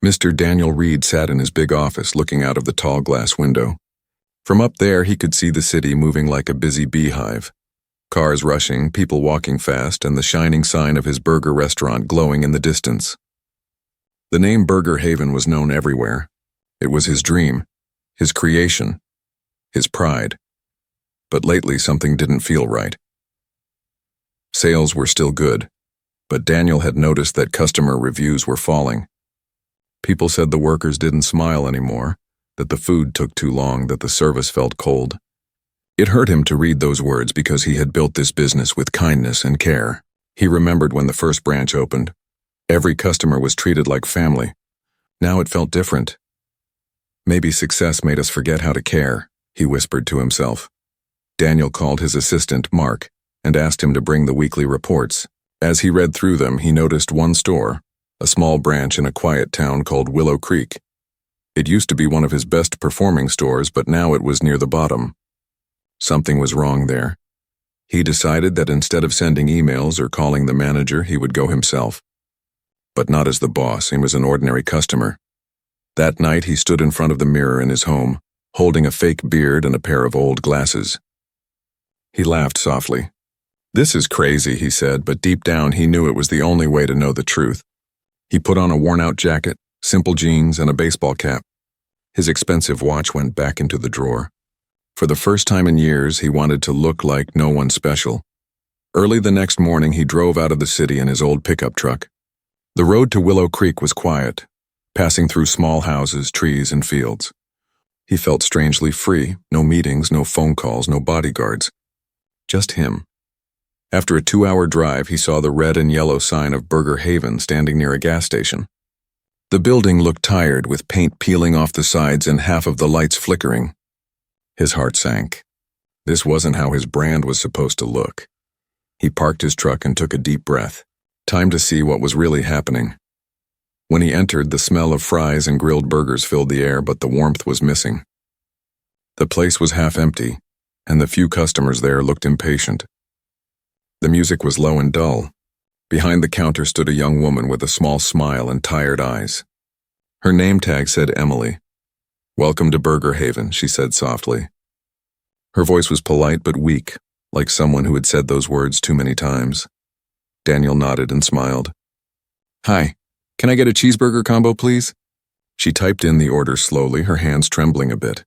Mr. Daniel Reed sat in his big office looking out of the tall glass window. From up there he could see the city moving like a busy beehive. Cars rushing, people walking fast, and the shining sign of his burger restaurant glowing in the distance. The name Burger Haven was known everywhere. It was his dream, his creation, his pride. But lately something didn't feel right. Sales were still good, but Daniel had noticed that customer reviews were falling. People said the workers didn't smile anymore, that the food took too long, that the service felt cold. It hurt him to read those words because he had built this business with kindness and care. He remembered when the first branch opened. Every customer was treated like family. Now it felt different. Maybe success made us forget how to care, he whispered to himself. Daniel called his assistant, Mark, and asked him to bring the weekly reports. As he read through them, he noticed one store, a small branch in a quiet town called Willow Creek. It used to be one of his best performing stores, but now it was near the bottom. Something was wrong there. He decided that instead of sending emails or calling the manager, he would go himself. But not as the boss, he was an ordinary customer. That night he stood in front of the mirror in his home, holding a fake beard and a pair of old glasses. He laughed softly. "This is crazy," he said, but deep down he knew it was the only way to know the truth. He put on a worn-out jacket, simple jeans, and a baseball cap. His expensive watch went back into the drawer. For the first time in years, he wanted to look like no one special. Early the next morning, he drove out of the city in his old pickup truck. The road to Willow Creek was quiet, passing through small houses, trees, and fields. He felt strangely free, no meetings, no phone calls, no bodyguards. Just him. After a 2-hour drive, he saw the red and yellow sign of Burger Haven standing near a gas station. The building looked tired, with paint peeling off the sides and half of the lights flickering. His heart sank. This wasn't how his brand was supposed to look. He parked his truck and took a deep breath. Time to see what was really happening. When he entered, the smell of fries and grilled burgers filled the air, but the warmth was missing. The place was half empty, and the few customers there looked impatient. The music was low and dull. Behind the counter stood a young woman with a small smile and tired eyes. Her name tag said Emily. "Welcome to Burger Haven," she said softly. Her voice was polite but weak, like someone who had said those words too many times. Daniel nodded and smiled. "Hi, can I get a cheeseburger combo, please?" She typed in the order slowly, her hands trembling a bit.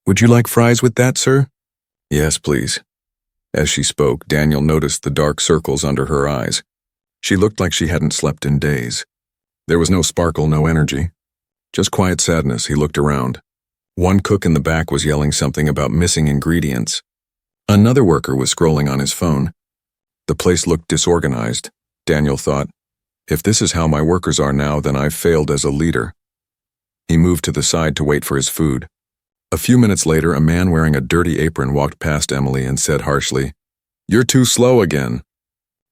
"Would you like fries with that, sir?" "Yes, please." As she spoke, Daniel noticed the dark circles under her eyes. She looked like she hadn't slept in days. There was no sparkle, no energy. Just quiet sadness. He looked around. One cook in the back was yelling something about missing ingredients. Another worker was scrolling on his phone. The place looked disorganized. Daniel thought, if this is how my workers are now, then I've failed as a leader. He moved to the side to wait for his food. A few minutes later, a man wearing a dirty apron walked past Emily and said harshly, "You're too slow again.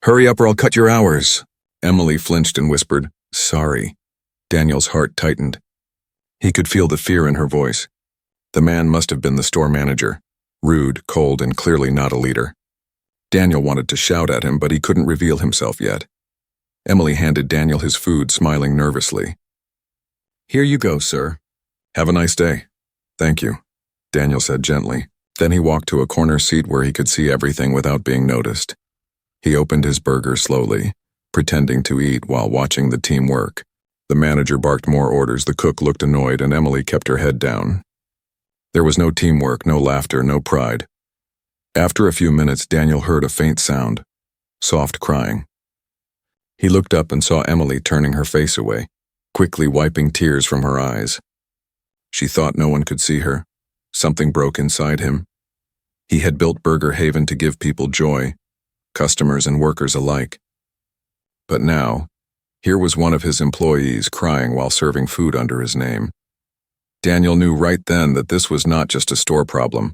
Hurry up or I'll cut your hours." Emily flinched and whispered, "Sorry." Daniel's heart tightened. He could feel the fear in her voice. The man must have been the store manager, rude, cold, and clearly not a leader. Daniel wanted to shout at him, but he couldn't reveal himself yet. Emily handed Daniel his food, smiling nervously. "Here you go, sir." "Have a nice day." "Thank you," Daniel said gently. Then he walked to a corner seat where he could see everything without being noticed. He opened his burger slowly, pretending to eat while watching the team work. The manager barked more orders, the cook looked annoyed, and Emily kept her head down. There was no teamwork, no laughter, no pride. After a few minutes, Daniel heard a faint sound, soft crying. He looked up and saw Emily turning her face away, quickly wiping tears from her eyes. She thought no one could see her. Something broke inside him. He had built Burger Haven to give people joy, customers and workers alike. But now, here was one of his employees crying while serving food under his name. Daniel knew right then that this was not just a store problem.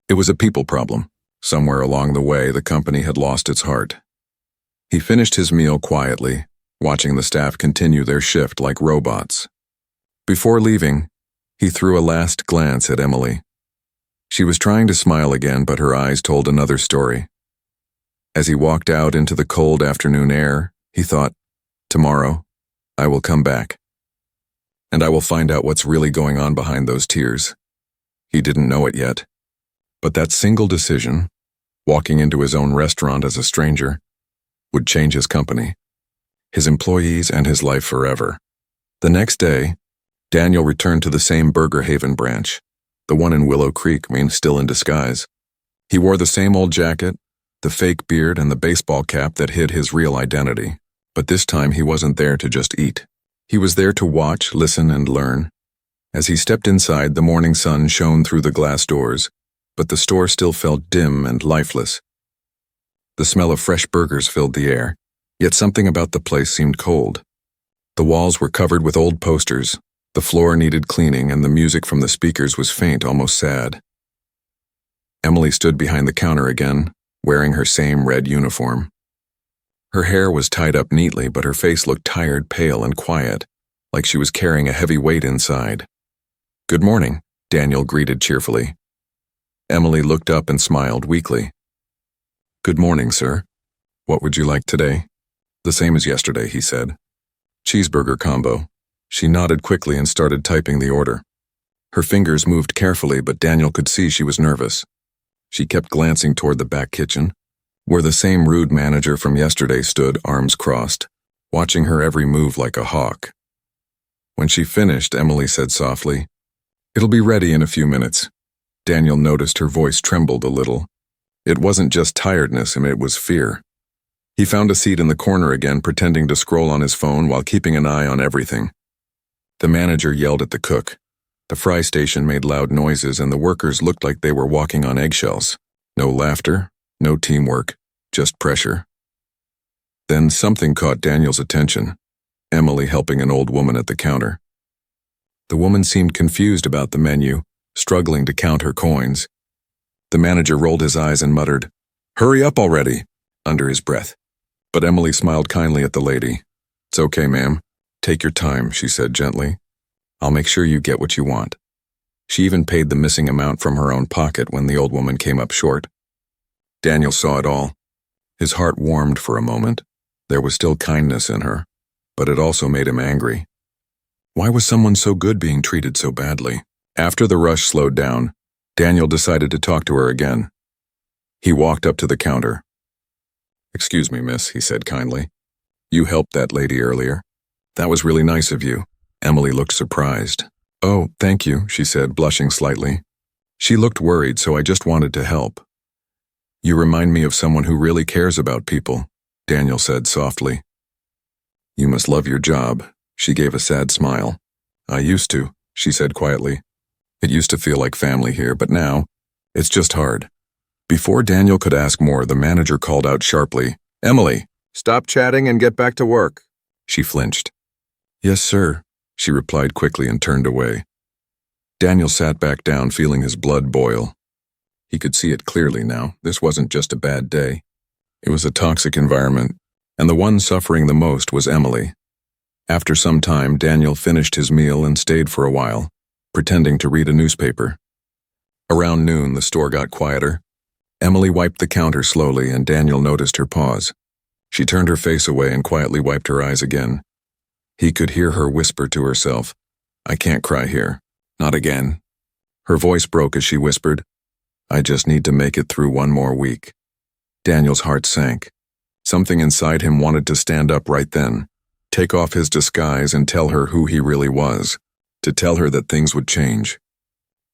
It was a people problem. Somewhere along the way, the company had lost its heart. He finished his meal quietly, watching the staff continue their shift like robots. Before leaving, he threw a last glance at Emily. She was trying to smile again, but her eyes told another story. As he walked out into the cold afternoon air, he thought, tomorrow, I will come back. and I will find out what's really going on behind those tears. He didn't know it yet. But that single decision, walking into his own restaurant as a stranger, would change his company, his employees, and his life forever. The next day, Daniel returned to the same Burger Haven branch, the one in Willow Creek, still in disguise. He wore the same old jacket, the fake beard, and the baseball cap that hid his real identity. But this time he wasn't there to just eat. He was there to watch, listen, and learn. As he stepped inside, the morning sun shone through the glass doors, but the store still felt dim and lifeless. The smell of fresh burgers filled the air, yet something about the place seemed cold. The walls were covered with old posters, the floor needed cleaning, and the music from the speakers was faint, almost sad. Emily stood behind the counter again, wearing her same red uniform. Her hair was tied up neatly, but her face looked tired, pale, and quiet, like she was carrying a heavy weight inside. "Good morning," Daniel greeted cheerfully. Emily looked up and smiled weakly. "Good morning, sir. What would you like today?" "The same as yesterday," he said. "Cheeseburger combo." She nodded quickly and started typing the order. Her fingers moved carefully, but Daniel could see she was nervous. She kept glancing toward the back kitchen, where the same rude manager from yesterday stood, arms crossed, watching her every move like a hawk. When she finished, Emily said softly, "It'll be ready in a few minutes." Daniel noticed her voice trembled a little. It wasn't just tiredness, it was fear. He found a seat in the corner again, pretending to scroll on his phone while keeping an eye on everything. The manager yelled at the cook. The fry station made loud noises, and the workers looked like they were walking on eggshells. No laughter, no teamwork, just pressure. Then something caught Daniel's attention. Emily helping an old woman at the counter. The woman seemed confused about the menu, struggling to count her coins. The manager rolled his eyes and muttered, "Hurry up already," under his breath. But Emily smiled kindly at the lady. "It's okay, ma'am. Take your time," she said gently. "I'll make sure you get what you want." She even paid the missing amount from her own pocket when the old woman came up short. Daniel saw it all. His heart warmed for a moment. There was still kindness in her, but it also made him angry. Why was someone so good being treated so badly? After the rush slowed down, Daniel decided to talk to her again. He walked up to the counter. "Excuse me, miss," he said kindly. "You helped that lady earlier. That was really nice of you." Emily looked surprised. "Oh, thank you," she said, blushing slightly. She looked worried, "so I just wanted to help." "You remind me of someone who really cares about people," Daniel said softly. "You must love your job." She gave a sad smile. "I used to," she said quietly. "It used to feel like family here, but now, it's just hard." Before Daniel could ask more, the manager called out sharply, "Emily, stop chatting and get back to work." She flinched. "Yes, sir," she replied quickly and turned away. Daniel sat back down, feeling his blood boil. He could see it clearly now. This wasn't just a bad day. It was a toxic environment, and the one suffering the most was Emily. After some time, Daniel finished his meal and stayed for a while, pretending to read a newspaper. Around noon, the store got quieter. Emily wiped the counter slowly, and Daniel noticed her pause. She turned her face away and quietly wiped her eyes again. He could hear her whisper to herself, "I can't cry here. Not again." Her voice broke as she whispered, "I just need to make it through one more week." Daniel's heart sank. Something inside him wanted to stand up right then, take off his disguise and tell her who he really was, to tell her that things would change.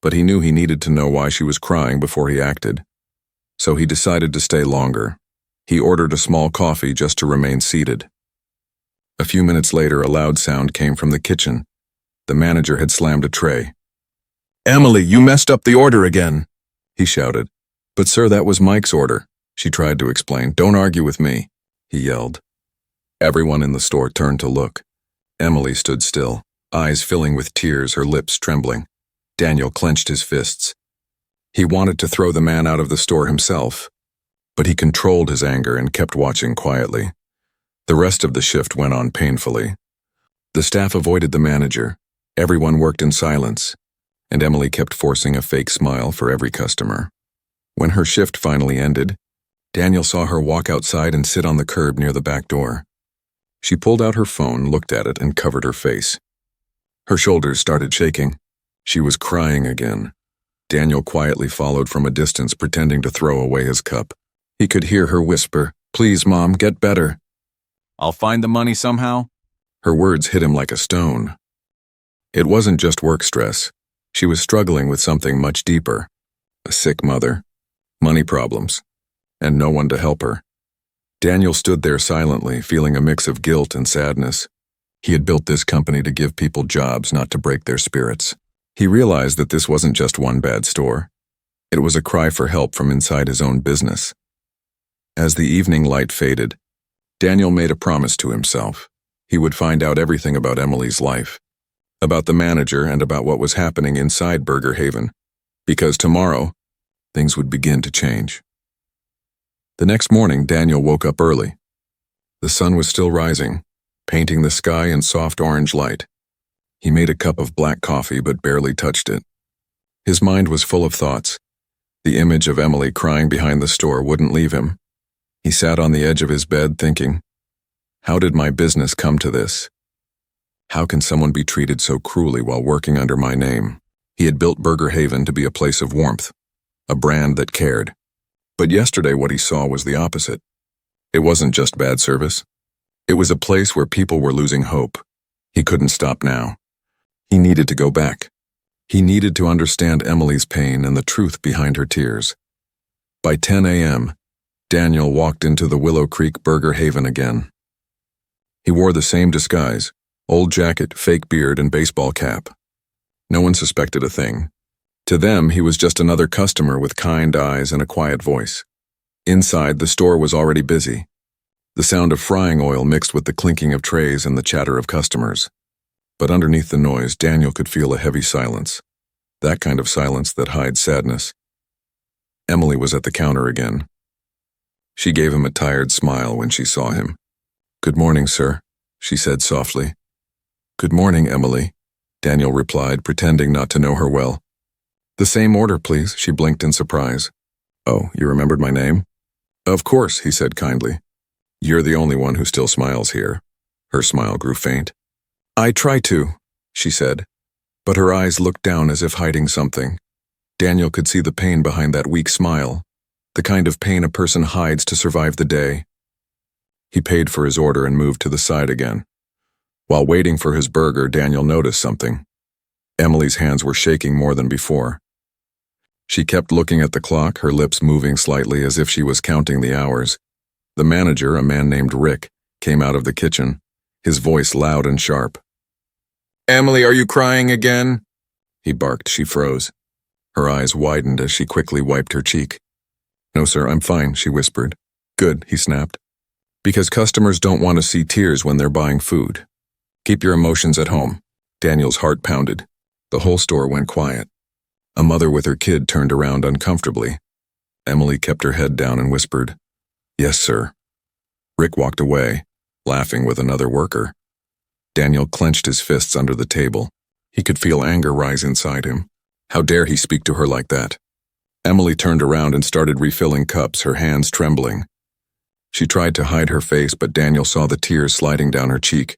But he knew he needed to know why she was crying before he acted. So he decided to stay longer. He ordered a small coffee just to remain seated. A few minutes later, a loud sound came from the kitchen. The manager had slammed a tray. "Emily, you messed up the order again," he shouted. "But sir, that was Mike's order," she tried to explain. "Don't argue with me," he yelled. Everyone in the store turned to look. Emily stood still, eyes filling with tears, her lips trembling. Daniel clenched his fists. He wanted to throw the man out of the store himself, but he controlled his anger and kept watching quietly. The rest of the shift went on painfully. The staff avoided the manager. Everyone worked in silence, and Emily kept forcing a fake smile for every customer. When her shift finally ended, Daniel saw her walk outside and sit on the curb near the back door. She pulled out her phone, looked at it, and covered her face. Her shoulders started shaking. She was crying again. Daniel quietly followed from a distance, pretending to throw away his cup. He could hear her whisper, "Please, Mom, get better." I'll find the money somehow. Her words hit him like a stone. It wasn't just work stress. She was struggling with something much deeper. A sick mother, money problems, and no one to help her. Daniel stood there silently, feeling a mix of guilt and sadness. He had built this company to give people jobs, not to break their spirits. He realized that this wasn't just one bad store. It was a cry for help from inside his own business. As the evening light faded, Daniel made a promise to himself. He would find out everything about Emily's life, about the manager, and about what was happening inside Burger Haven, because tomorrow, things would begin to change. The next morning, Daniel woke up early. The sun was still rising, painting the sky in soft orange light. He made a cup of black coffee but barely touched it. His mind was full of thoughts. The image of Emily crying behind the store wouldn't leave him. He sat on the edge of his bed thinking, how did my business come to this? How can someone be treated so cruelly while working under my name? He had built Burger Haven to be a place of warmth, a brand that cared. But yesterday what he saw was the opposite. It wasn't just bad service. It was a place where people were losing hope. He couldn't stop now. He needed to go back. He needed to understand Emily's pain and the truth behind her tears. By 10 a.m., Daniel walked into the Willow Creek Burger Haven again. He wore the same disguise, old jacket, fake beard, and baseball cap. No one suspected a thing. To them, he was just another customer with kind eyes and a quiet voice. Inside, the store was already busy. The sound of frying oil mixed with the clinking of trays and the chatter of customers. But underneath the noise, Daniel could feel a heavy silence. That kind of silence that hides sadness. Emily was at the counter again. She gave him a tired smile when she saw him. "Good morning, sir," she said softly. "Good morning, Emily," Daniel replied, pretending not to know her well. "The same order, please," she blinked in surprise. "Oh, you remembered my name?" "Of course," he said kindly. "You're the only one who still smiles here." Her smile grew faint. "I try to," she said, but her eyes looked down as if hiding something. Daniel could see the pain behind that weak smile, the kind of pain a person hides to survive the day. He paid for his order and moved to the side again. While waiting for his burger, Daniel noticed something. Emily's hands were shaking more than before. She kept looking at the clock, her lips moving slightly as if she was counting the hours. The manager, a man named Rick, came out of the kitchen, his voice loud and sharp. "Emily, are you crying again?" He barked. She froze. Her eyes widened as she quickly wiped her cheek. "No, sir, I'm fine," she whispered. "Good," he snapped. "Because customers don't want to see tears when they're buying food. Keep your emotions at home." Daniel's heart pounded. The whole store went quiet. A mother with her kid turned around uncomfortably. Emily kept her head down and whispered, "Yes, sir." Rick walked away, laughing with another worker. Daniel clenched his fists under the table. He could feel anger rise inside him. How dare he speak to her like that? Emily turned around and started refilling cups, her hands trembling. She tried to hide her face, but Daniel saw the tears sliding down her cheek.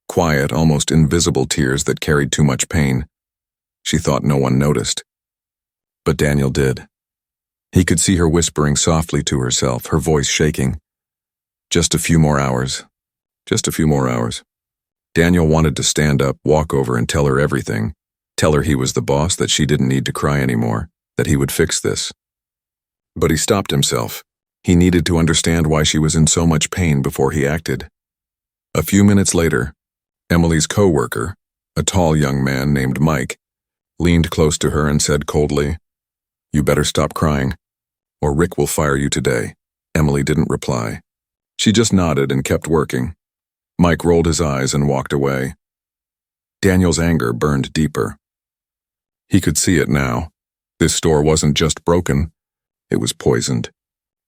Quiet, almost invisible tears that carried too much pain. She thought no one noticed. But Daniel did. He could see her whispering softly to herself, her voice shaking. Just a few more hours. Just a few more hours. Daniel wanted to stand up, walk over, and tell her everything. Tell her he was the boss, that she didn't need to cry anymore, that he would fix this. But he stopped himself. He needed to understand why she was in so much pain before he acted. A few minutes later, Emily's co-worker, a tall young man named Mike, leaned close to her and said coldly, "You better stop crying, or Rick will fire you today." Emily didn't reply. She just nodded and kept working. Mike rolled his eyes and walked away. Daniel's anger burned deeper. He could see it now. This store wasn't just broken, it was poisoned.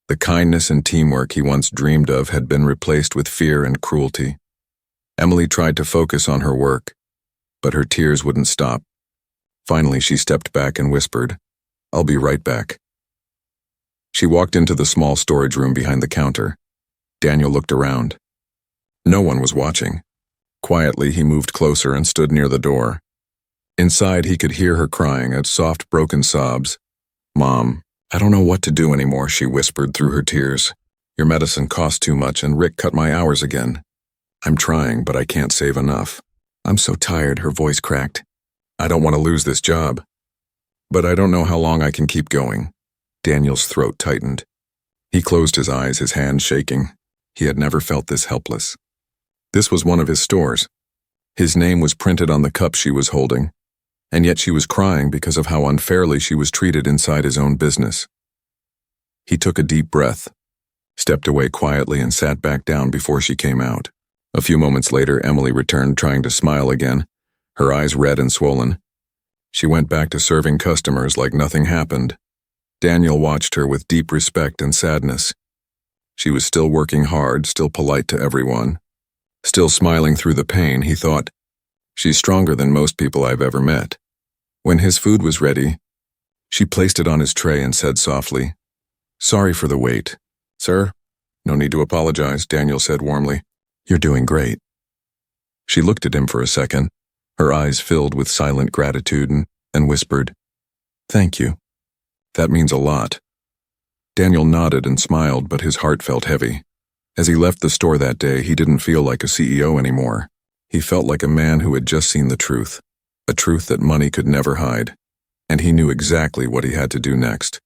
The kindness and teamwork he once dreamed of had been replaced with fear and cruelty. Emily tried to focus on her work, but her tears wouldn't stop. Finally, she stepped back and whispered, "I'll be right back." She walked into the small storage room behind the counter. Daniel looked around. No one was watching. Quietly, he moved closer and stood near the door. Inside, he could hear her crying at soft, broken sobs. "Mom, I don't know what to do anymore," she whispered through her tears. "Your medicine costs too much and Rick cut my hours again. I'm trying, but I can't save enough. I'm so tired," her voice cracked. "I don't want to lose this job. But I don't know how long I can keep going." Daniel's throat tightened. He closed his eyes, his hands shaking. He had never felt this helpless. This was one of his stores. His name was printed on the cup she was holding, and yet she was crying because of how unfairly she was treated inside his own business. He took a deep breath, stepped away quietly, and sat back down before she came out. A few moments later, Emily returned, trying to smile again, her eyes red and swollen. She went back to serving customers like nothing happened. Daniel watched her with deep respect and sadness. She was still working hard, still polite to everyone, still smiling through the pain. He thought, "She's stronger than most people I've ever met." When his food was ready, she placed it on his tray and said softly, "Sorry for the wait." "Sir, no need to apologize," Daniel said warmly. "You're doing great." She looked at him for a second, her eyes filled with silent gratitude, and whispered, "Thank you. That means a lot." Daniel nodded and smiled, but his heart felt heavy. As he left the store that day, he didn't feel like a CEO anymore. He felt like a man who had just seen the truth, a truth that money could never hide, and he knew exactly what he had to do next.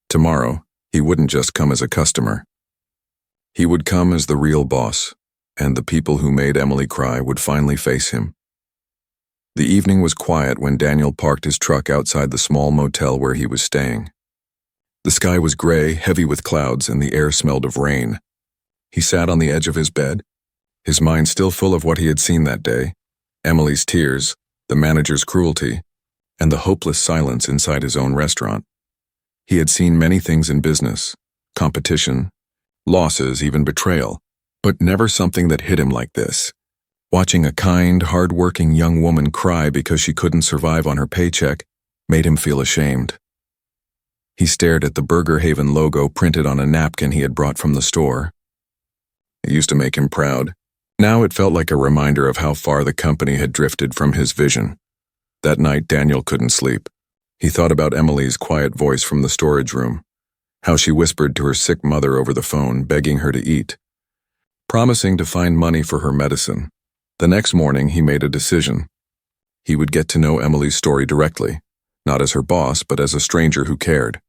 Tomorrow, he wouldn't just come as a customer. He would come as the real boss, and the people who made Emily cry would finally face him. The evening was quiet when Daniel parked his truck outside the small motel where he was staying. The sky was gray, heavy with clouds, and the air smelled of rain. He sat on the edge of his bed, his mind still full of what he had seen that day, Emily's tears, the manager's cruelty, and the hopeless silence inside his own restaurant. He had seen many things in business, competition, losses, even betrayal, but never something that hit him like this. Watching a kind, hard-working young woman cry because she couldn't survive on her paycheck made him feel ashamed. He stared at the Burger Haven logo printed on a napkin he had brought from the store. It used to make him proud. Now it felt like a reminder of how far the company had drifted from his vision. That night, Daniel couldn't sleep. He thought about Emily's quiet voice from the storage room, how she whispered to her sick mother over the phone, begging her to eat, promising to find money for her medicine. The next morning, he made a decision. He would get to know Emily's story directly, not as her boss, but as a stranger who cared.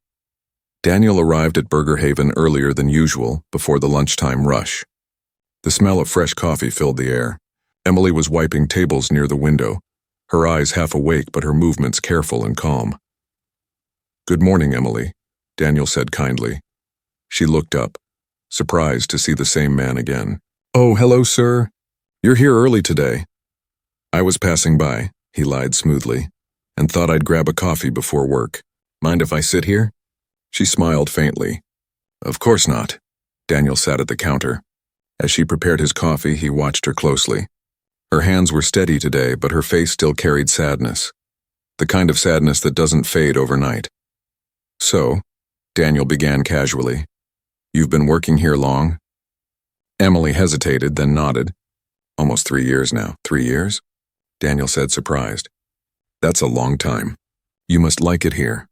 Daniel arrived at Burger Haven earlier than usual, before the lunchtime rush. The smell of fresh coffee filled the air. Emily was wiping tables near the window, her eyes half awake but her movements careful and calm. "Good morning, Emily," Daniel said kindly. She looked up, surprised to see the same man again. "Oh, hello, sir. You're here early today." "I was passing by," he lied smoothly, "and thought I'd grab a coffee before work. Mind if I sit here?" She smiled faintly. "Of course not." Daniel sat at the counter. As she prepared his coffee, he watched her closely. Her hands were steady today, but her face still carried sadness. The kind of sadness that doesn't fade overnight. "So," Daniel began casually, "you've been working here long?" Emily hesitated, then nodded. "Almost 3 years now." "3 years?" Daniel said, surprised. "That's a long time. You must like it here."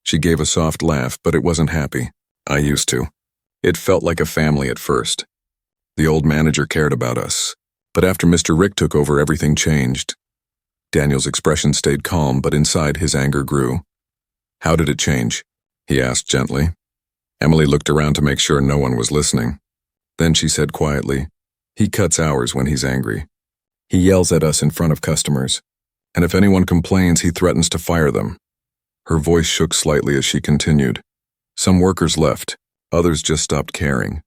She gave a soft laugh, but it wasn't happy. "I used to. It felt like a family at first. The old manager cared about us. But after Mr. Rick took over, everything changed." Daniel's expression stayed calm, but inside his anger grew. "How did it change?" he asked gently. Emily looked around to make sure no one was listening. Then she said quietly, "He cuts hours when he's angry. He yells at us in front of customers. And if anyone complains, he threatens to fire them." Her voice shook slightly as she continued. "Some workers left. Others just stopped caring.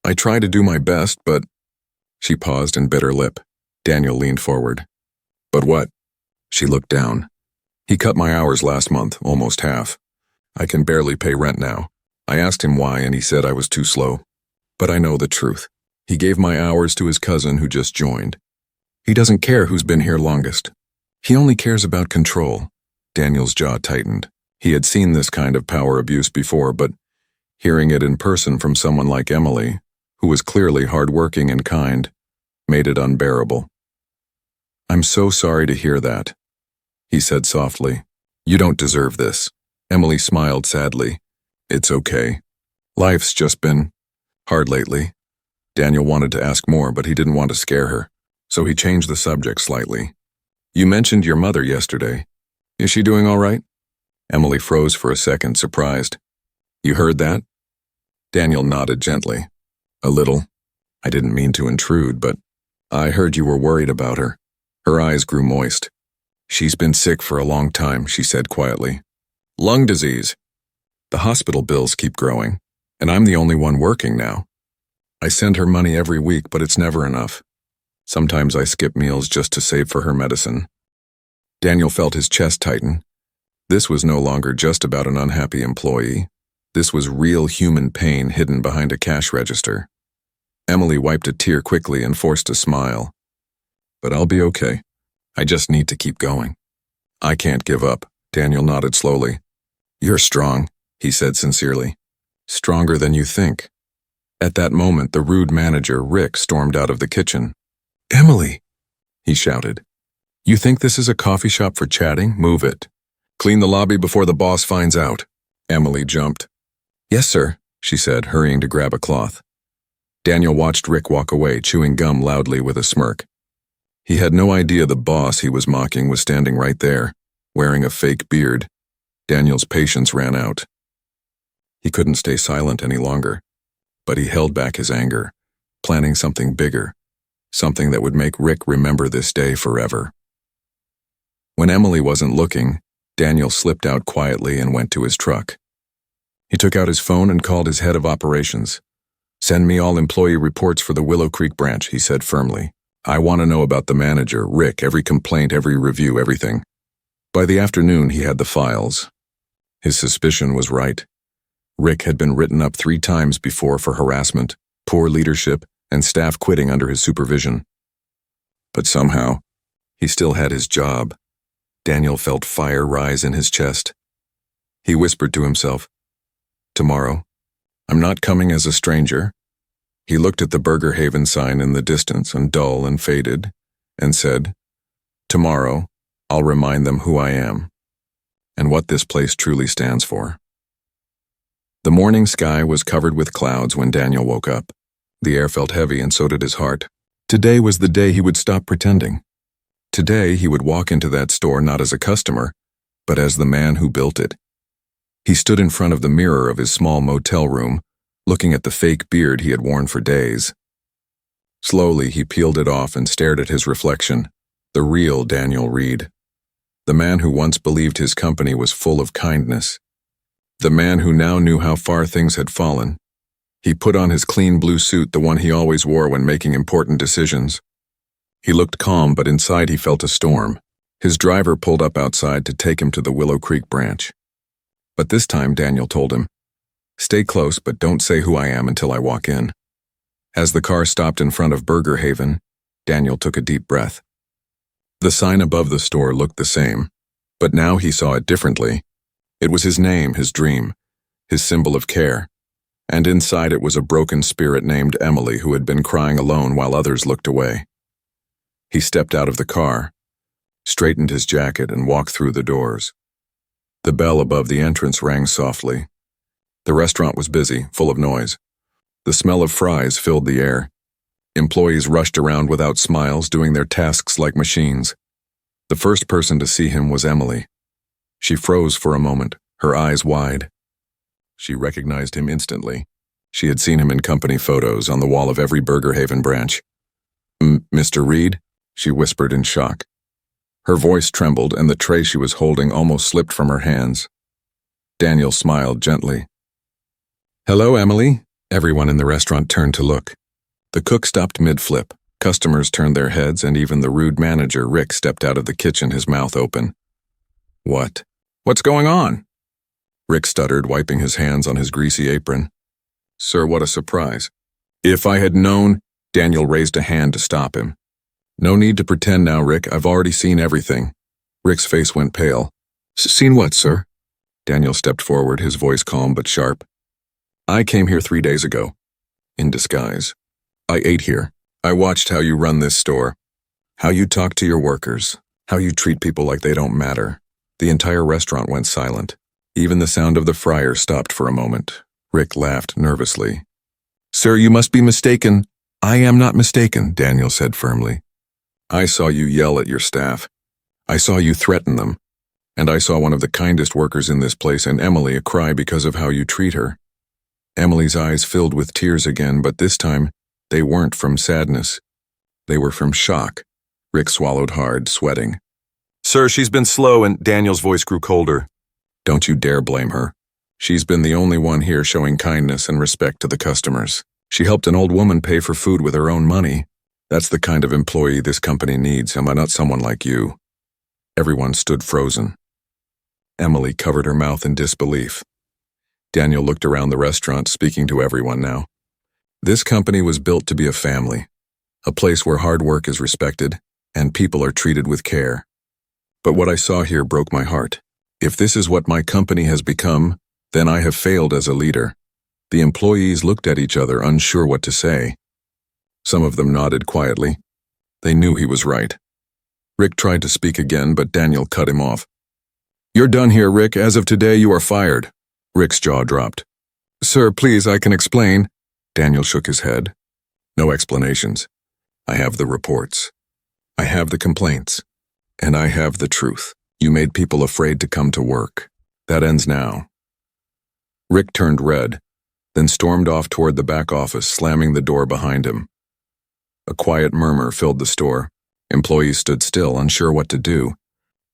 I try to do my best, but—" She paused and bit her lip. Daniel leaned forward. "But what?" She looked down. "He cut my hours last month, almost half. I can barely pay rent now. I asked him why, and he said I was too slow. But I know the truth. He gave my hours to his cousin who just joined. He doesn't care who's been here longest. He only cares about control." Daniel's jaw tightened. He had seen this kind of power abuse before, but hearing it in person from someone like Emily, who was clearly hardworking and kind, made it unbearable. "I'm so sorry to hear that." he said softly. You don't deserve this. Emily smiled sadly. It's okay. Life's just been hard lately. Daniel wanted to ask more, but he didn't want to scare her, so he changed the subject slightly. You mentioned your mother yesterday. Is she doing all right? Emily froze for a second, surprised. You heard that? Daniel nodded gently. A little. I didn't mean to intrude, but I heard you were worried about her. Her eyes grew moist. She's been sick for a long time, she said quietly. Lung disease. The hospital bills keep growing, and I'm the only one working now. I send her money every week, but it's never enough. Sometimes I skip meals just to save for her medicine. Daniel felt his chest tighten. This was no longer just about an unhappy employee. This was real human pain hidden behind a cash register. Emily wiped a tear quickly and forced a smile. But I'll be okay. I just need to keep going. I can't give up, Daniel nodded slowly. You're strong, he said sincerely. Stronger than you think. At that moment, the rude manager, Rick, stormed out of the kitchen. Emily, he shouted. You think this is a coffee shop for chatting? Move it. Clean the lobby before the boss finds out. Emily jumped. Yes, sir, she said, hurrying to grab a cloth. Daniel watched Rick walk away, chewing gum loudly with a smirk. He had no idea the boss he was mocking was standing right there, wearing a fake beard. Daniel's patience ran out. He couldn't stay silent any longer, but he held back his anger, planning something bigger, something that would make Rick remember this day forever. When Emily wasn't looking, Daniel slipped out quietly and went to his truck. He took out his phone and called his head of operations. Send me all employee reports for the Willow Creek branch, he said firmly. I want to know about the manager, Rick, every complaint, every review, everything. By the afternoon, he had the files. His suspicion was right. Rick had been written up 3 times before for harassment, poor leadership, and staff quitting under his supervision. But somehow, he still had his job. Daniel felt fire rise in his chest. He whispered to himself, Tomorrow, I'm not coming as a stranger. He looked at the Burger Haven sign in the distance, and dull and faded, and said, Tomorrow, I'll remind them who I am, and what this place truly stands for. The morning sky was covered with clouds when Daniel woke up. The air felt heavy, and so did his heart. Today was the day he would stop pretending. Today he would walk into that store not as a customer, but as the man who built it. He stood in front of the mirror of his small motel room, looking at the fake beard he had worn for days. Slowly he peeled it off and stared at his reflection, the real Daniel Reed. The man who once believed his company was full of kindness. The man who now knew how far things had fallen. He put on his clean blue suit, the one he always wore when making important decisions. He looked calm, but inside he felt a storm. His driver pulled up outside to take him to the Willow Creek branch. But this time Daniel told him, Stay close, but don't say who I am until I walk in. As the car stopped in front of Burger Haven, Daniel took a deep breath. The sign above the store looked the same, but now he saw it differently. It was his name, his dream, his symbol of care, and inside it was a broken spirit named Emily who had been crying alone while others looked away. He stepped out of the car, straightened his jacket, and walked through the doors. The bell above the entrance rang softly. The restaurant was busy, full of noise. The smell of fries filled the air. Employees rushed around without smiles, doing their tasks like machines. The first person to see him was Emily. She froze for a moment, her eyes wide. She recognized him instantly. She had seen him in company photos on the wall of every Burger Haven branch. Mr. Reed? She whispered in shock. Her voice trembled, and the tray she was holding almost slipped from her hands. Daniel smiled gently. Hello, Emily. Everyone in the restaurant turned to look. The cook stopped mid-flip. Customers turned their heads, and even the rude manager, Rick, stepped out of the kitchen, his mouth open. What? What's going on? Rick stuttered, wiping his hands on his greasy apron. Sir, what a surprise. If I had known, Daniel raised a hand to stop him. No need to pretend now, Rick. I've already seen everything. Rick's face went pale. Seen what, sir? Daniel stepped forward, his voice calm but sharp. I came here 3 days ago. In disguise. I ate here. I watched how you run this store. How you talk to your workers. How you treat people like they don't matter. The entire restaurant went silent. Even the sound of the fryer stopped for a moment. Rick laughed nervously. "Sir, you must be mistaken." "I am not mistaken," Daniel said firmly. "I saw you yell at your staff. I saw you threaten them. And I saw one of the kindest workers in this place and Emily cry because of how you treat her." Emily's eyes filled with tears again, but this time, they weren't from sadness. They were from shock. Rick swallowed hard, sweating. Sir, she's been slow, and Daniel's voice grew colder. "Don't you dare blame her. She's been the only one here showing kindness and respect to the customers. She helped an old woman pay for food with her own money. That's the kind of employee this company needs, and not someone like you." Everyone stood frozen. Emily covered her mouth in disbelief. Daniel looked around the restaurant, speaking to everyone now. This company was built to be a family, a place where hard work is respected and people are treated with care. But what I saw here broke my heart. If this is what my company has become, then I have failed as a leader. The employees looked at each other, unsure what to say. Some of them nodded quietly. They knew he was right. Rick tried to speak again, but Daniel cut him off. "You're done here, Rick. As of today, you are fired." Rick's jaw dropped. "Sir, please, I can explain." Daniel shook his head. "No explanations. I have the reports. I have the complaints. And I have the truth. You made people afraid to come to work. That ends now." Rick turned red, then stormed off toward the back office, slamming the door behind him. A quiet murmur filled the store. Employees stood still, unsure what to do.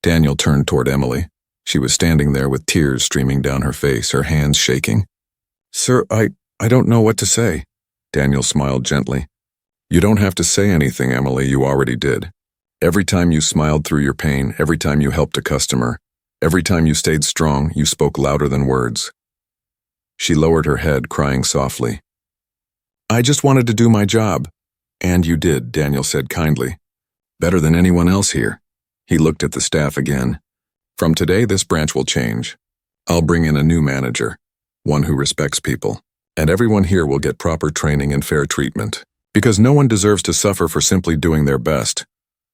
Daniel turned toward Emily. She was standing there with tears streaming down her face, her hands shaking. "Sir, I don't know what to say." Daniel smiled gently. "You don't have to say anything, Emily. You already did. Every time you smiled through your pain, every time you helped a customer, every time you stayed strong, you spoke louder than words." She lowered her head, crying softly. "I just wanted to do my job." "And you did," Daniel said kindly. "Better than anyone else here." He looked at the staff again. "From today, this branch will change. I'll bring in a new manager, one who respects people, and everyone here will get proper training and fair treatment, because no one deserves to suffer for simply doing their best."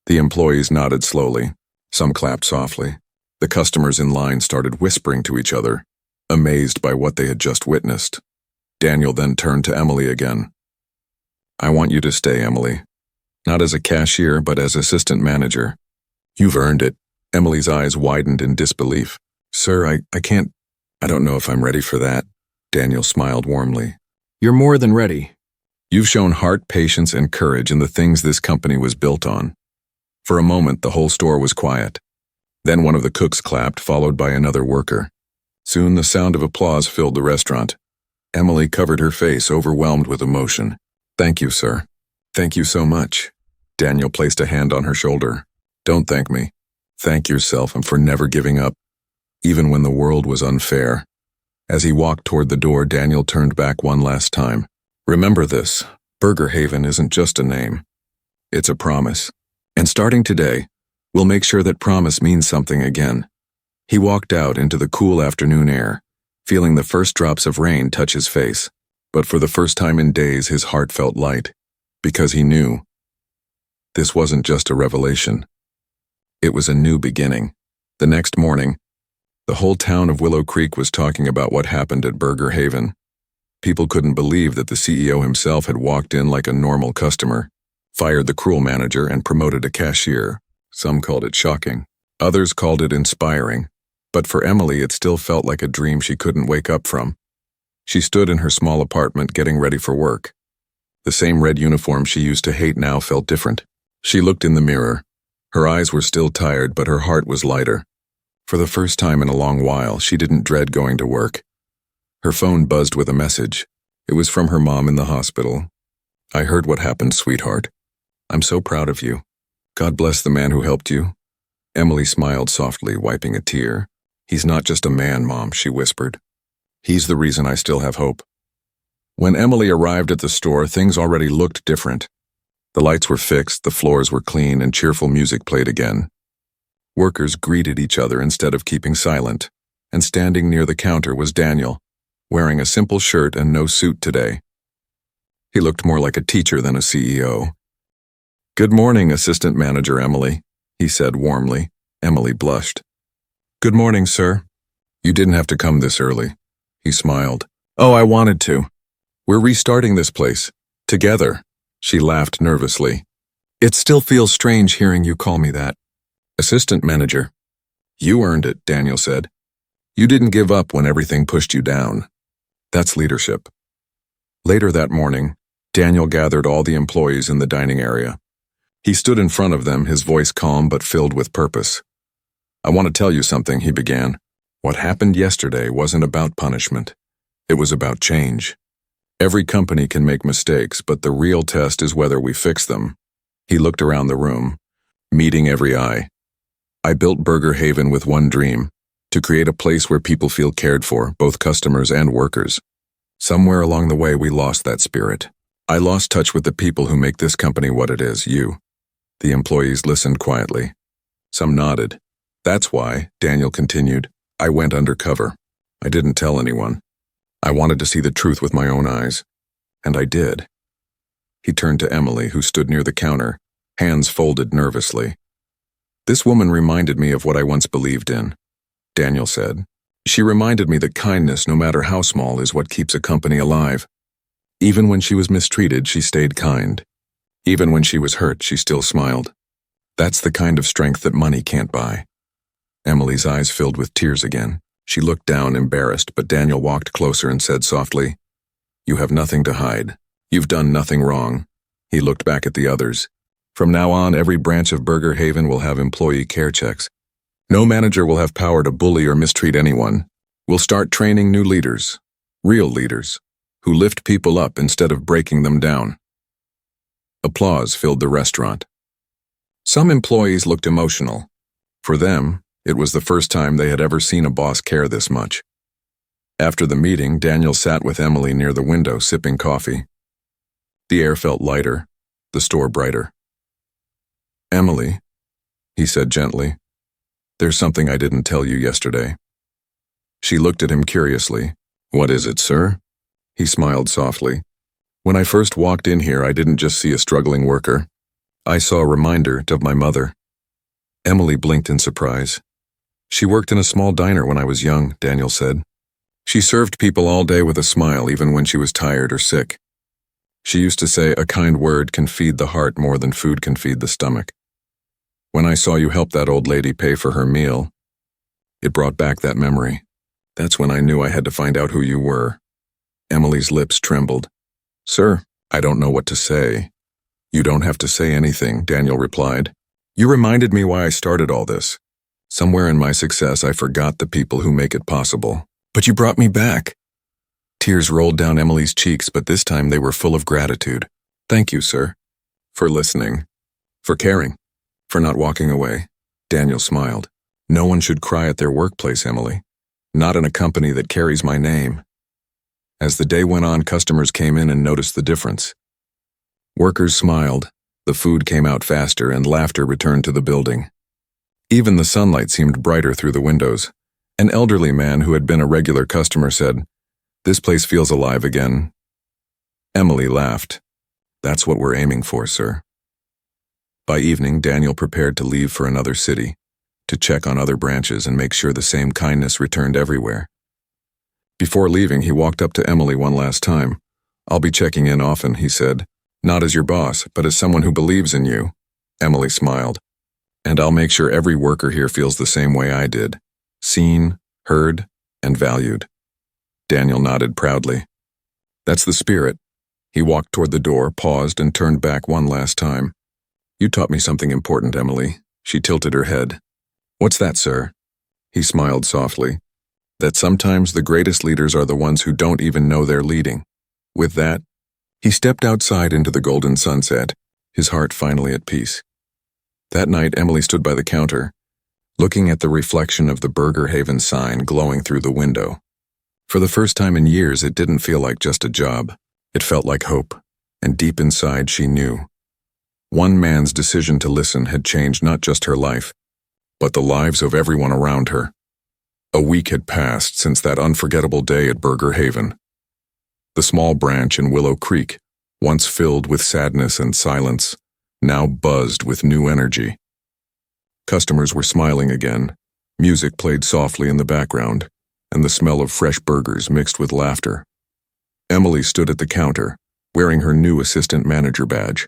The employees nodded slowly. Some clapped softly. The customers in line started whispering to each other, amazed by what they had just witnessed. Daniel then turned to Emily again. "I want you to stay, Emily. Not as a cashier, but as assistant manager. You've earned it." Emily's eyes widened in disbelief. "Sir, I can't. I don't know if I'm ready for that." Daniel smiled warmly. "You're more than ready. You've shown heart, patience, and courage in the things this company was built on." For a moment, the whole store was quiet. Then one of the cooks clapped, followed by another worker. Soon the sound of applause filled the restaurant. Emily covered her face, overwhelmed with emotion. "Thank you, sir. Thank you so much." Daniel placed a hand on her shoulder. "Don't thank me. Thank yourself and for never giving up, even when the world was unfair." As he walked toward the door, Daniel turned back one last time. "Remember this, Burger Haven isn't just a name. It's a promise. And starting today, we'll make sure that promise means something again." He walked out into the cool afternoon air, feeling the first drops of rain touch his face. But for the first time in days, his heart felt light, because he knew this wasn't just a revelation. It was a new beginning. The next morning, the whole town of Willow Creek was talking about what happened at Burger Haven. People couldn't believe that the CEO himself had walked in like a normal customer, fired the cruel manager, and promoted a cashier. Some called it shocking. Others called it inspiring. But for Emily, it still felt like a dream she couldn't wake up from. She stood in her small apartment getting ready for work. The same red uniform she used to hate now felt different. She looked in the mirror. Her eyes were still tired, but her heart was lighter. For the first time in a long while, she didn't dread going to work. Her phone buzzed with a message. It was from her mom in the hospital. "I heard what happened, sweetheart. I'm so proud of you. God bless the man who helped you." Emily smiled softly, wiping a tear. "He's not just a man, Mom," she whispered. "He's the reason I still have hope." When Emily arrived at the store, things already looked different. The lights were fixed, the floors were clean, and cheerful music played again. Workers greeted each other instead of keeping silent, and standing near the counter was Daniel, wearing a simple shirt and no suit today. He looked more like a teacher than a CEO. "Good morning, Assistant Manager Emily," he said warmly. Emily blushed. Good morning, sir. You didn't have to come this early. He smiled. Oh, I wanted to. We're restarting this place. Together. She laughed nervously. It still feels strange hearing you call me that. Assistant manager. You earned it, Daniel said. You didn't give up when everything pushed you down. That's leadership. Later that morning, Daniel gathered all the employees in the dining area. He stood in front of them, his voice calm but filled with purpose. I want to tell you something, he began. What happened yesterday wasn't about punishment. It was about change. Every company can make mistakes, but the real test is whether we fix them. He looked around the room, meeting every eye. I built Burger Haven with one dream, to create a place where people feel cared for, both customers and workers. Somewhere along the way we lost that spirit. I lost touch with the people who make this company what it is, you. The employees listened quietly. Some nodded. That's why, Daniel continued, I went undercover. I didn't tell anyone. I wanted to see the truth with my own eyes. And I did. He turned to Emily, who stood near the counter, hands folded nervously. This woman reminded me of what I once believed in, Daniel said. She reminded me that kindness, no matter how small, is what keeps a company alive. Even when she was mistreated, she stayed kind. Even when she was hurt, she still smiled. That's the kind of strength that money can't buy. Emily's eyes filled with tears again. She looked down, embarrassed, but Daniel walked closer and said softly, You have nothing to hide. You've done nothing wrong. He looked back at the others. From now on, every branch of Burger Haven will have employee care checks. No manager will have power to bully or mistreat anyone. We'll start training new leaders, real leaders, who lift people up instead of breaking them down. Applause filled the restaurant. Some employees looked emotional. For them, it was the first time they had ever seen a boss care this much. After the meeting, Daniel sat with Emily near the window, sipping coffee. The air felt lighter, the store brighter. Emily, he said gently, there's something I didn't tell you yesterday. She looked at him curiously. What is it, sir? He smiled softly. When I first walked in here, I didn't just see a struggling worker. I saw a reminder of my mother. Emily blinked in surprise. She worked in a small diner when I was young, Daniel said. She served people all day with a smile, even when she was tired or sick. She used to say, a kind word can feed the heart more than food can feed the stomach. When I saw you help that old lady pay for her meal, it brought back that memory. That's when I knew I had to find out who you were. Emily's lips trembled. Sir, I don't know what to say. You don't have to say anything, Daniel replied. You reminded me why I started all this. Somewhere in my success, I forgot the people who make it possible. But you brought me back. Tears rolled down Emily's cheeks, but this time they were full of gratitude. Thank you, sir. For listening. For caring. For not walking away. Daniel smiled. No one should cry at their workplace, Emily. Not in a company that carries my name. As the day went on, customers came in and noticed the difference. Workers smiled, the food came out faster, and laughter returned to the building. Even the sunlight seemed brighter through the windows. An elderly man who had been a regular customer said, This place feels alive again. Emily laughed. That's what we're aiming for, sir. By evening, Daniel prepared to leave for another city, to check on other branches and make sure the same kindness returned everywhere. Before leaving, he walked up to Emily one last time. I'll be checking in often, he said. Not as your boss, but as someone who believes in you. Emily smiled. And I'll make sure every worker here feels the same way I did. Seen, heard, and valued. Daniel nodded proudly. That's the spirit. He walked toward the door, paused, and turned back one last time. You taught me something important, Emily. She tilted her head. What's that, sir? He smiled softly. That sometimes the greatest leaders are the ones who don't even know they're leading. With that, he stepped outside into the golden sunset, his heart finally at peace. That night, Emily stood by the counter, looking at the reflection of the Burger Haven sign glowing through the window. For the first time in years, it didn't feel like just a job. It felt like hope, and deep inside she knew. One man's decision to listen had changed not just her life, but the lives of everyone around her. A week had passed since that unforgettable day at Burger Haven. The small branch in Willow Creek, once filled with sadness and silence, now buzzed with new energy. Customers were smiling again. Music played softly in the background, and the smell of fresh burgers mixed with laughter. Emily stood at the counter, wearing her new assistant manager badge.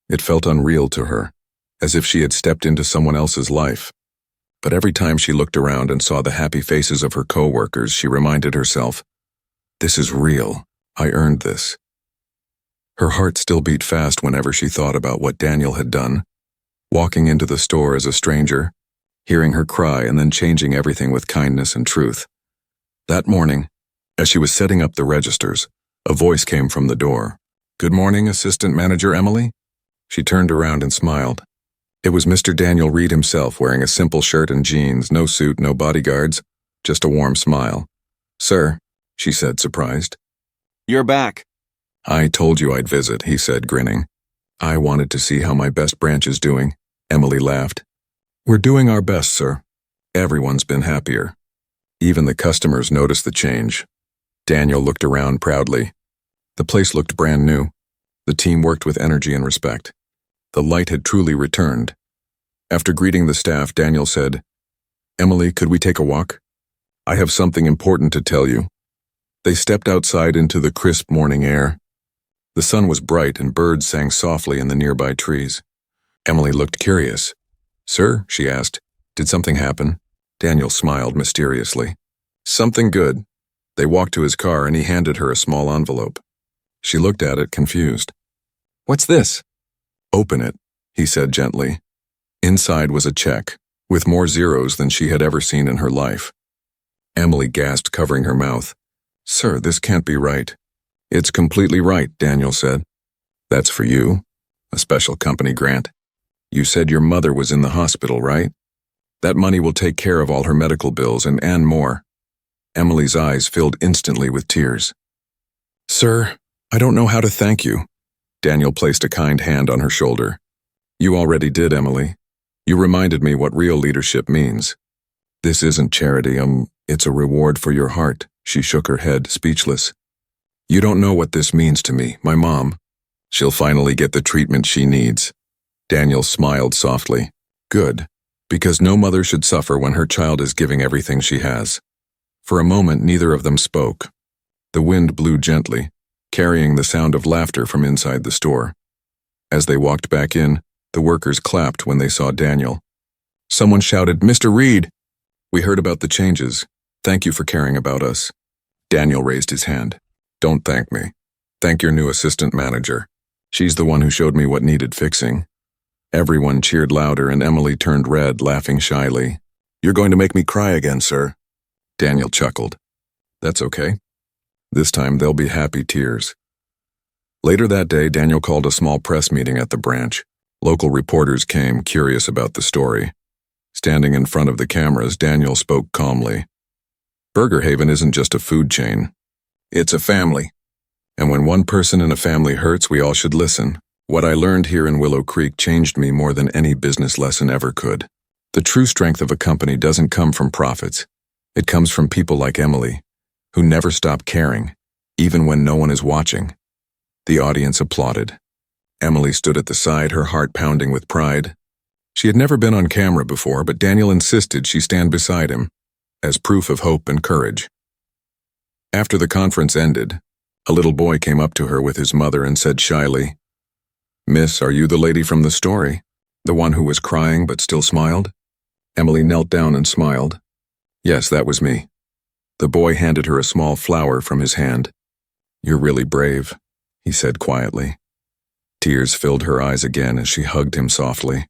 It felt unreal to her, as if she had stepped into someone else's life. But every time she looked around and saw the happy faces of her co-workers, she reminded herself, "This is real. I earned this." Her heart still beat fast whenever she thought about what Daniel had done, walking into the store as a stranger, hearing her cry and then changing everything with kindness and truth. That morning, as she was setting up the registers, a voice came from the door. "Good morning, Assistant Manager Emily?" She turned around and smiled. It was Mr. Daniel Reed himself, wearing a simple shirt and jeans, no suit, no bodyguards, just a warm smile. "Sir," she said, surprised. You're back. "I told you I'd visit," he said, grinning. "I wanted to see how my best branch is doing." Emily laughed. "We're doing our best, sir. Everyone's been happier. Even the customers noticed the change." Daniel looked around proudly. The place looked brand new. The team worked with energy and respect. The light had truly returned. After greeting the staff, Daniel said, "Emily, could we take a walk? I have something important to tell you." They stepped outside into the crisp morning air. The sun was bright and birds sang softly in the nearby trees. Emily looked curious. "Sir," she asked, "did something happen?" Daniel smiled mysteriously. "Something good." They walked to his car and he handed her a small envelope. She looked at it, confused. "What's this?" "Open it," he said gently. Inside was a check, with more zeros than she had ever seen in her life. Emily gasped, covering her mouth. "Sir, this can't be right." "It's completely right," Daniel said. "That's for you. A special company grant. You said your mother was in the hospital, right? That money will take care of all her medical bills and more." Emily's eyes filled instantly with tears. "Sir, I don't know how to thank you." Daniel placed a kind hand on her shoulder. "You already did, Emily. You reminded me what real leadership means. This isn't charity, it's a reward for your heart." She shook her head, speechless. "You don't know what this means to me, my mom. She'll finally get the treatment she needs." Daniel smiled softly. "Good, because no mother should suffer when her child is giving everything she has." For a moment, neither of them spoke. The wind blew gently, carrying the sound of laughter from inside the store. As they walked back in, the workers clapped when they saw Daniel. Someone shouted, "Mr. Reed! We heard about the changes. Thank you for caring about us." Daniel raised his hand. "Don't thank me. Thank your new assistant manager. She's the one who showed me what needed fixing." Everyone cheered louder and Emily turned red, laughing shyly. "You're going to make me cry again, sir." Daniel chuckled. "That's okay. This time they'll be happy tears." Later that day, Daniel called a small press meeting at the branch. Local reporters came, curious about the story. Standing in front of the cameras, Daniel spoke calmly. "Burger Haven isn't just a food chain. It's a family. And when one person in a family hurts, we all should listen. What I learned here in Willow Creek changed me more than any business lesson ever could. The true strength of a company doesn't come from profits. It comes from people like Emily, who never stop caring, even when no one is watching." The audience applauded. Emily stood at the side, her heart pounding with pride. She had never been on camera before, but Daniel insisted she stand beside him, as proof of hope and courage. After the conference ended, a little boy came up to her with his mother and said shyly, "Miss, are you the lady from the story? The one who was crying but still smiled?" Emily knelt down and smiled. "Yes, that was me." The boy handed her a small flower from his hand. "You're really brave," he said quietly. Tears filled her eyes again as she hugged him softly.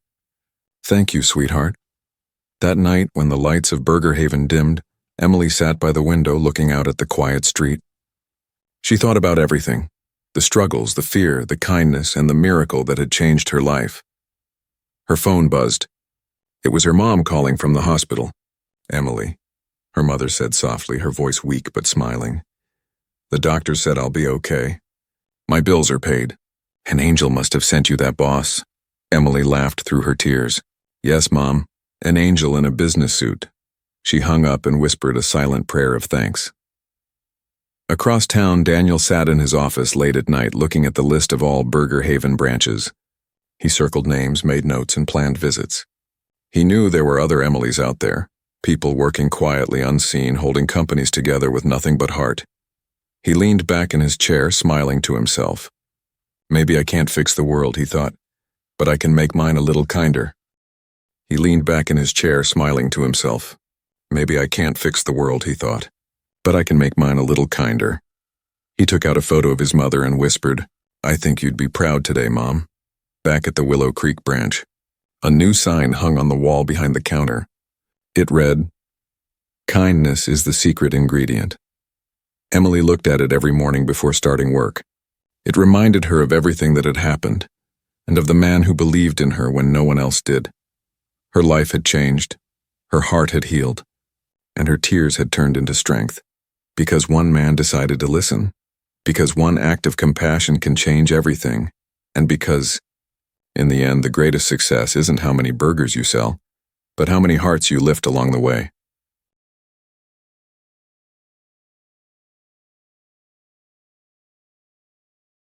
"Thank you, sweetheart." That night, when the lights of Burger Haven dimmed, Emily sat by the window looking out at the quiet street. She thought about everything, the struggles, the fear, the kindness, and the miracle that had changed her life. Her phone buzzed. It was her mom calling from the hospital. "Emily," her mother said softly, her voice weak but smiling. "The doctor said I'll be okay. My bills are paid. An angel must have sent you that boss." Emily laughed through her tears. "Yes, Mom, an angel in a business suit." She hung up and whispered a silent prayer of thanks. Across town, Daniel sat in his office late at night looking at the list of all Burger Haven branches. He circled names, made notes, and planned visits. He knew there were other Emilys out there, people working quietly unseen, holding companies together with nothing but heart. He leaned back in his chair, smiling to himself. Maybe I can't fix the world, he thought, but I can make mine a little kinder. He leaned back in his chair, smiling to himself. Maybe I can't fix the world, he thought, but I can make mine a little kinder. He took out a photo of his mother and whispered, I think you'd be proud today, Mom. Back at the Willow Creek branch, a new sign hung on the wall behind the counter. It read, Kindness is the secret ingredient. Emily looked at it every morning before starting work. It reminded her of everything that had happened, and of the man who believed in her when no one else did. Her life had changed, her heart had healed, and her tears had turned into strength, because one man decided to listen, because one act of compassion can change everything, and because, in the end, the greatest success isn't how many burgers you sell, but how many hearts you lift along the way.